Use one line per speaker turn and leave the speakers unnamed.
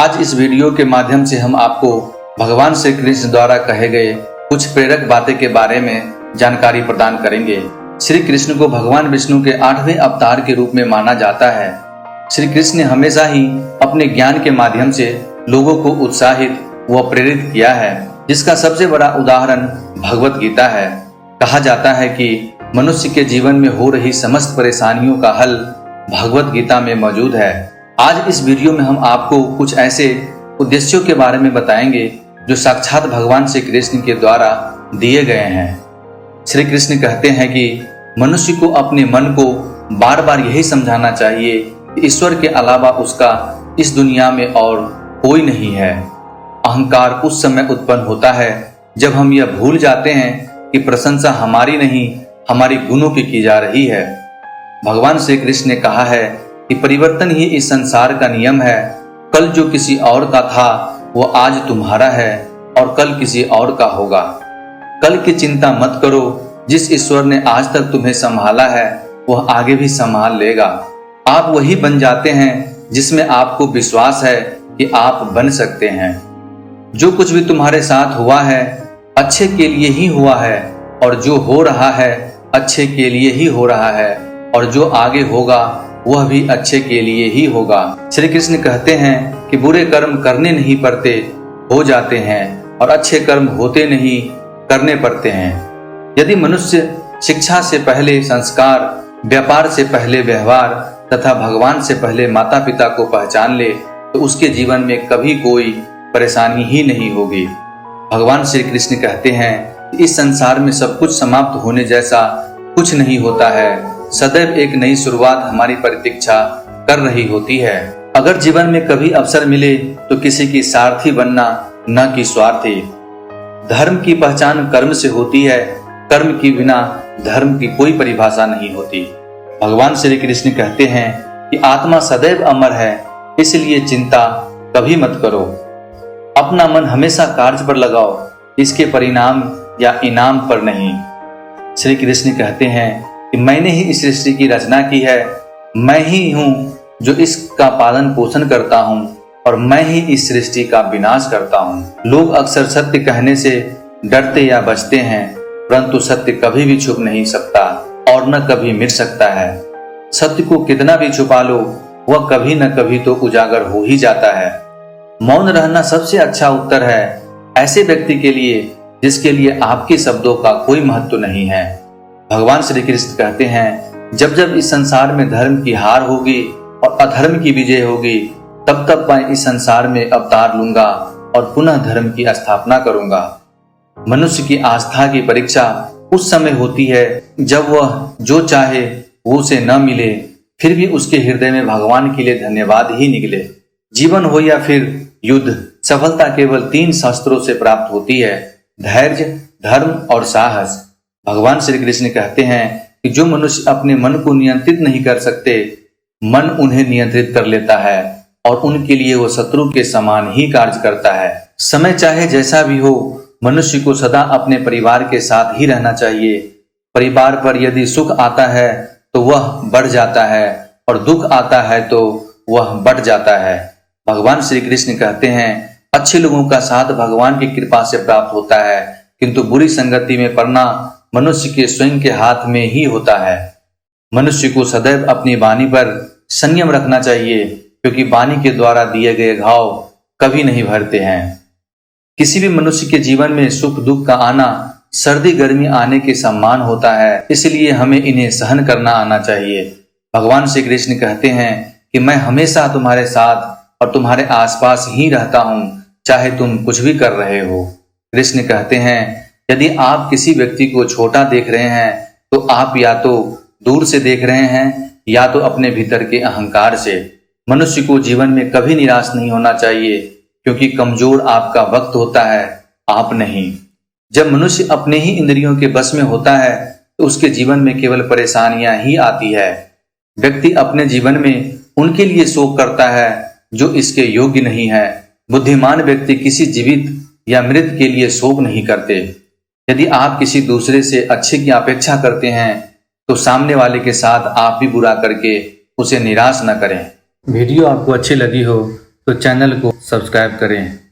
आज इस वीडियो के माध्यम से हम आपको भगवान श्री कृष्ण द्वारा कहे गए कुछ प्रेरक बातें के बारे में जानकारी प्रदान करेंगे। श्री कृष्ण को भगवान विष्णु के 8वें अवतार के रूप में माना जाता है। श्री कृष्ण ने हमेशा ही अपने ज्ञान के माध्यम से लोगों को उत्साहित व प्रेरित किया है, जिसका सबसे बड़ा उदाहरण भगवत गीता है। कहा जाता है कि मनुष्य के जीवन में हो रही समस्त परेशानियों का हल भगवत गीता में मौजूद है। आज इस वीडियो में हम आपको कुछ ऐसे उद्देश्यों के बारे में बताएंगे जो साक्षात भगवान श्री कृष्ण के द्वारा दिए गए हैं। श्री कृष्ण कहते हैं कि मनुष्य को अपने मन को बार बार यही समझाना चाहिए कि ईश्वर के अलावा उसका इस दुनिया में और कोई नहीं है। अहंकार उस समय उत्पन्न होता है जब हम यह भूल जाते हैं कि प्रशंसा हमारी नहीं, हमारी गुणों की जा रही है। भगवान श्री कृष्ण ने कहा है कि परिवर्तन ही इस संसार का नियम है। कल जो किसी और का था वो आज तुम्हारा है और कल किसी और का होगा। कल की चिंता मत करो, जिस ईश्वर ने आज तक तुम्हें संभाला है वह आगे भी संभाल लेगा। आप वही बन जाते हैं जिसमें आपको विश्वास है कि आप बन सकते हैं। जो कुछ भी तुम्हारे साथ हुआ है अच्छे के लिए ही हुआ है, और जो हो रहा है अच्छे के लिए ही हो रहा है, और जो आगे होगा वह भी अच्छे के लिए ही होगा। श्री कृष्ण कहते हैं कि बुरे कर्म करने नहीं पड़ते, हो जाते हैं, और अच्छे कर्म होते नहीं, करने पड़ते हैं। यदि मनुष्य शिक्षा से पहले संस्कार, व्यापार से पहले व्यवहार तथा भगवान से पहले माता पिता को पहचान ले तो उसके जीवन में कभी कोई परेशानी ही नहीं होगी। भगवान श्री कृष्ण कहते हैं कि इस संसार में सब कुछ समाप्त होने जैसा कुछ नहीं होता है। सदैव एक नई शुरुआत हमारी प्रतीक्षा कर रही होती है। अगर जीवन में कभी अवसर मिले तो किसी की सारथी बनना, न कि स्वार्थी। धर्म की पहचान कर्म से होती है, कर्म की बिना धर्म की कोई परिभाषा नहीं होती। भगवान श्री कृष्ण कहते हैं कि आत्मा सदैव अमर है, इसलिए चिंता कभी मत करो। अपना मन हमेशा कार्य पर लगाओ, इसके परिणाम या इनाम पर नहीं। श्री कृष्ण कहते हैं कि मैंने ही इस सृष्टि की रचना की है, मैं ही हूँ जो इसका पालन पोषण करता हूँ, और मैं ही इस सृष्टि का विनाश करता हूँ। लोग अक्सर सत्य कहने से डरते या बचते हैं, परंतु सत्य कभी भी छुप नहीं सकता और न कभी मिट सकता है। सत्य को कितना भी छुपा लो वह कभी न कभी तो उजागर हो ही जाता है। मौन रहना सबसे अच्छा उत्तर है ऐसे व्यक्ति के लिए जिसके लिए आपके शब्दों का कोई महत्व नहीं है। भगवान श्री कृष्ण कहते हैं जब जब इस संसार में धर्म की हार होगी और अधर्म की विजय होगी, तब तब मैं इस संसार में अवतार लूंगा और पुनः धर्म की स्थापना करूंगा। मनुष्य की आस्था की परीक्षा उस समय होती है जब वह जो चाहे वो उसे न मिले, फिर भी उसके हृदय में भगवान के लिए धन्यवाद ही निकले। जीवन हो या फिर युद्ध, सफलता केवल 3 शस्त्रों से प्राप्त होती है: धैर्य, धर्म और साहस। भगवान श्री कृष्ण कहते हैं कि जो मनुष्य अपने मन को नियंत्रित नहीं कर सकते, मन उन्हें नियंत्रित कर लेता है और उनके लिए वो शत्रु के समान ही कार्य करता है। समय चाहे जैसा भी हो, मनुष्य को सदा अपने परिवार के साथ ही रहना चाहिए। परिवार पर यदि सुख आता है तो वह बढ़ जाता है और दुख आता है तो वह बढ़ जाता है। भगवान श्री कृष्ण कहते हैं अच्छे लोगों का साथ भगवान की कृपा से प्राप्त होता है, किंतु बुरी संगति में पड़ना मनुष्य के स्वयं के हाथ में ही होता है। मनुष्य को सदैव अपनी वाणी पर संयम रखना चाहिए, क्योंकि वाणी के द्वारा दिए गए घाव कभी नहीं भरते हैं। किसी भी मनुष्य के जीवन में सुख दुख का आना सर्दी गर्मी आने के समान होता है, इसलिए हमें इन्हें सहन करना आना चाहिए। भगवान श्री कृष्ण कहते हैं कि मैं हमेशा तुम्हारे साथ और तुम्हारे आसपास ही रहता हूँ, चाहे तुम कुछ भी कर रहे हो। कृष्ण कहते हैं यदि आप किसी व्यक्ति को छोटा देख रहे हैं तो आप या तो दूर से देख रहे हैं या तो अपने भीतर के अहंकार से। मनुष्य को जीवन में कभी निराश नहीं होना चाहिए, क्योंकि कमजोर आपका वक्त होता है, आप नहीं। जब मनुष्य अपने ही इंद्रियों के बस में होता है तो उसके जीवन में केवल परेशानियां ही आती है। व्यक्ति अपने जीवन में उनके लिए शोक करता है जो इसके योग्य नहीं है। बुद्धिमान व्यक्ति किसी जीवित या मृत के लिए शोक नहीं करते। यदि आप किसी दूसरे से अच्छे की अपेक्षा करते हैं तो सामने वाले के साथ आप भी बुरा करके उसे निराश न करें। वीडियो आपको अच्छी लगी हो तो चैनल को सब्सक्राइब करें।